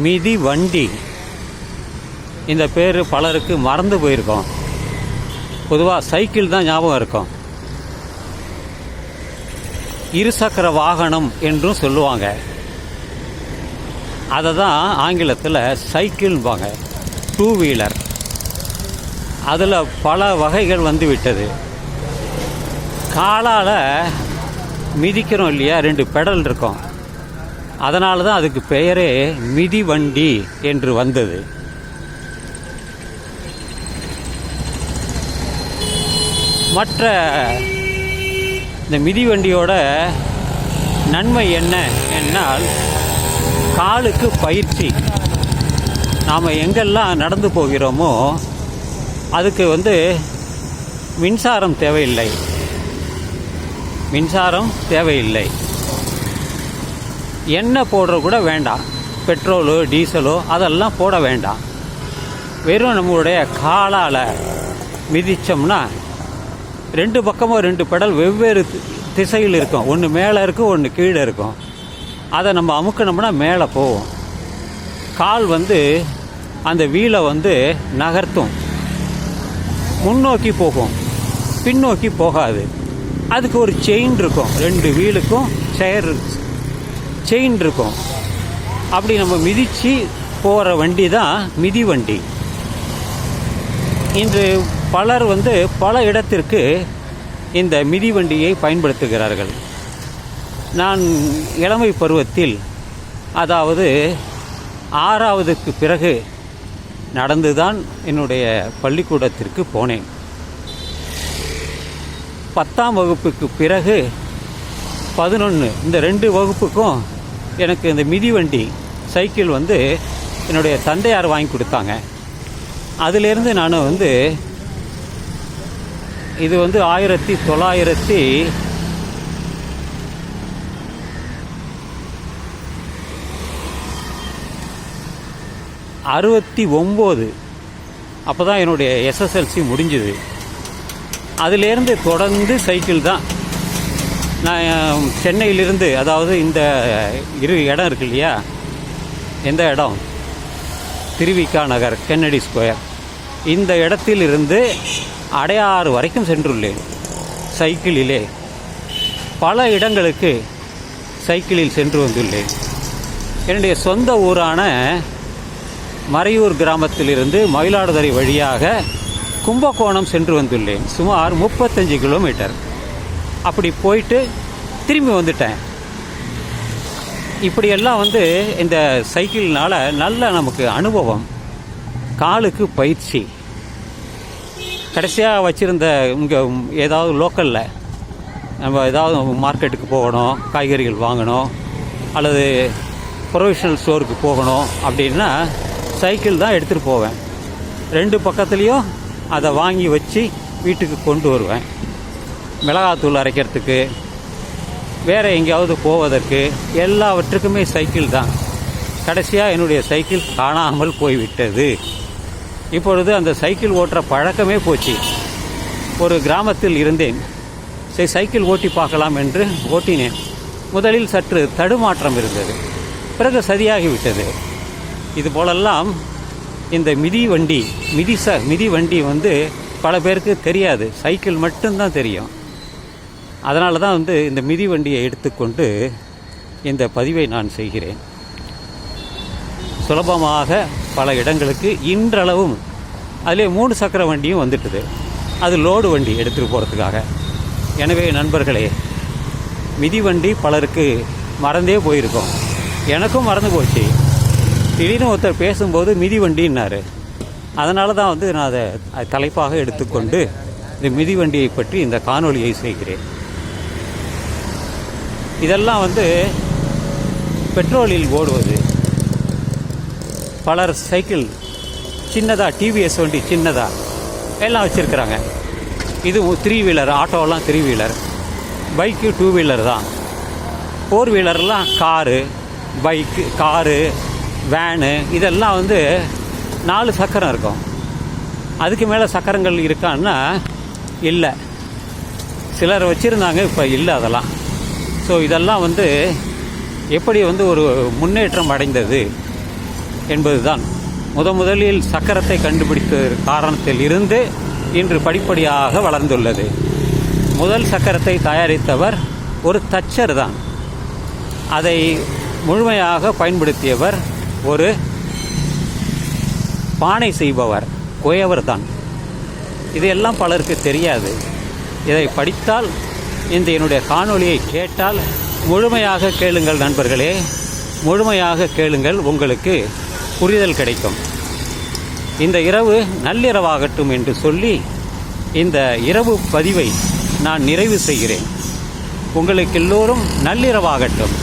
மிதிவண்டி இந்த பேர் பலருக்கு மறந்து போயிருக்கோம். பொதுவாக சைக்கிள் தான் ஞாபகம் இருக்கும். இருசக்கர வாகனம் என்றும் சொல்லுவாங்க. அதை தான் ஆங்கிலத்தில் சைக்கிள்பாங்க, டூ வீலர். அதில் பல வகைகள் வந்து விட்டது. காலால் மிதிக்கிறோம் இல்லையா, 2 பெடல் இருக்கும். அதனால தான் அதுக்கு பெயரே மிதிவண்டி என்று வந்தது. மற்ற இந்த மிதிவண்டியோட நன்மை என்ன என்னால், காலுக்கு பயிற்சி. நாம் எங்கெல்லாம் நடந்து போகிறோமோ அதுக்கு மின்சாரம் தேவையில்லை. எண்ணெய் போடுற கூட வேண்டாம். பெட்ரோலோ டீசலோ அதெல்லாம் போட வேண்டாம். வெறும் நம்மளுடைய காலால் மிதித்தோம்னா 2 பக்கமும் 2 பெடல் வெவ்வேறு திசையில் இருக்கும். ஒன்று மேலே இருக்கும், ஒன்று கீழே இருக்கும். அதை நம்ம அமுக்கணும்னா மேலே போவோம். கால் அந்த வீலை நகர்த்தும். முன்னோக்கி போகும், பின்னோக்கி போகாது. அதுக்கு ஒரு செயின் இருக்கும். 2 வீலுக்கும் செயின் இருக்கும். அப்படி நம்ம மிதித்து போகிற வண்டி தான் மிதிவண்டி. இன்று பலர் பல இடத்திற்கு இந்த மிதிவண்டியை பயன்படுத்துகிறார்கள். நான் இளமை பருவத்தில், அதாவது 6வதுக்கு பிறகு நடந்துதான் என்னுடைய பள்ளிக்கூடத்திற்கு போனேன். 10ஆம் வகுப்புக்கு பிறகு 11, இந்த 2 வகுப்புக்கும் எனக்கு இந்த மிதிவண்டி சைக்கிள் என்னுடைய தந்தையார் வாங்கி கொடுத்தாங்க. அதிலேருந்து நான் இது 1969 அப்போ தான் என்னுடைய எஸ்எஸ்எல்சி முடிஞ்சுது. அதிலேருந்து தொடர்ந்து சைக்கிள் தான். நான் சென்னையிலிருந்து, அதாவது இந்த இடம் இருக்கு இல்லையா, எந்த இடம், திருவிக்கா நகர், கென்னடி ஸ்கொயர், இந்த இடத்திலிருந்து அடையாறு வரைக்கும் சென்றுள்ளேன் சைக்கிளிலே. பல இடங்களுக்கு சைக்கிளில் சென்று வந்துள்ளேன். என்னுடைய சொந்த ஊரான மறையூர் கிராமத்திலிருந்து மயிலாடுதுறை வழியாக கும்பகோணம் சென்று வந்துள்ளேன். சுமார் 35 கிலோமீட்டர். அப்படி போயிட்டு திரும்பி வந்துட்டேன். இப்படியெல்லாம் இந்த சைக்கிள்னால் நல்ல நமக்கு அனுபவம், காலுக்கு பயிற்சி. கடைசியாக வச்சுருந்த இங்கே ஏதாவது லோக்கலில் நம்ம ஏதாவது மார்க்கெட்டுக்கு போகணும், காய்கறிகள் வாங்கணும், அல்லது ப்ரொவிஷனல் ஸ்டோருக்கு போகணும் அப்படின்னா சைக்கிள் தான் எடுத்துகிட்டு போவேன். 2 பக்கத்துலேயும் அதை வாங்கி வச்சு வீட்டுக்கு கொண்டு வருவேன். மிளகாத்தூள் அரைக்கிறதுக்கு, வேறு எங்கேயாவது போவதற்கு, எல்லாவற்றுக்குமே சைக்கிள் தான். கடைசியாக என்னுடைய சைக்கிள் காணாமல் போய்விட்டது. இப்பொழுது அந்த சைக்கிள் ஓட்டுற பழக்கமே போச்சு. ஒரு கிராமத்தில் இருந்தேன். சரி, சைக்கிள் ஓட்டி பார்க்கலாம் என்று ஓட்டினேன். முதலில் சற்று தடுமாற்றம் இருந்தது, பிறகு சரியாகிவிட்டது. இது போலெல்லாம் இந்த மிதிவண்டி பல பேருக்கு தெரியாது, சைக்கிள் மட்டும்தான் தெரியும். அதனால தான் இந்த மிதிவண்டியை எடுத்துக்கொண்டு இந்த பதிவை நான் செய்கிறேன். சுலபமாக பல இடங்களுக்கு இன்றளவும் அதிலே 3 சக்கர வண்டியும் வந்துட்டுது. அது லோடு வண்டி எடுத்துகிட்டு போகிறதுக்காக. எனவே நண்பர்களே, மிதிவண்டி பலருக்கு மறந்தே போயிருக்கோம். எனக்கும் மறந்து போச்சு. திடீர்னு ஒருத்தர் பேசும்போது மிதிவண்டின்னாரு. அதனால தான் நான் அதை தலைப்பாக எடுத்துக்கொண்டு இந்த மிதிவண்டியை பற்றி இந்த காணொளியை செய்கிறேன். இதெல்லாம் பெட்ரோலில் ஓடுவது. பலர் சைக்கிள் சின்னதாக, டிவிஎஸ் வண்டி சின்னதாக எல்லாம் வச்சுருக்கிறாங்க. இது 3 வீலர், ஆட்டோவெல்லாம் 3 வீலர், பைக்கு 2 வீலர் தான். 4 வீலர்லாம் காரு, வேனு, இதெல்லாம் 4 சக்கரம் இருக்கும். அதுக்கு மேலே சக்கரங்கள் இருக்கான்னா இல்லை. சிலர் வச்சுருந்தாங்க, இப்போ இல்லை அதெல்லாம். ஸோ இதெல்லாம் எப்படி ஒரு முன்னேற்றம் அடைந்தது என்பதுதான். முதலில் சக்கரத்தை கண்டுபிடித்த காரணத்தில் இருந்து இன்று படிப்படியாக வளர்ந்துள்ளது. முதல் சக்கரத்தை தயாரித்தவர் ஒரு தச்சர் தான். அதை முழுமையாக பயன்படுத்தியவர் ஒரு பானை செய்பவர், குயவர் தான். இதையெல்லாம் பலருக்கு தெரியாது. இதை படித்தால், இந்த என்னுடைய காணொளியை கேட்டால் முழுமையாக கேளுங்கள் நண்பர்களே, முழுமையாக கேளுங்கள், உங்களுக்கு புரிதல் கிடைக்கும். இந்த இரவு நள்ளிரவாகட்டும் என்று சொல்லி இந்த இரவு பதிவை நான் நிறைவு செய்கிறேன். உங்களுக்கு எல்லோரும் நள்ளிரவாகட்டும்.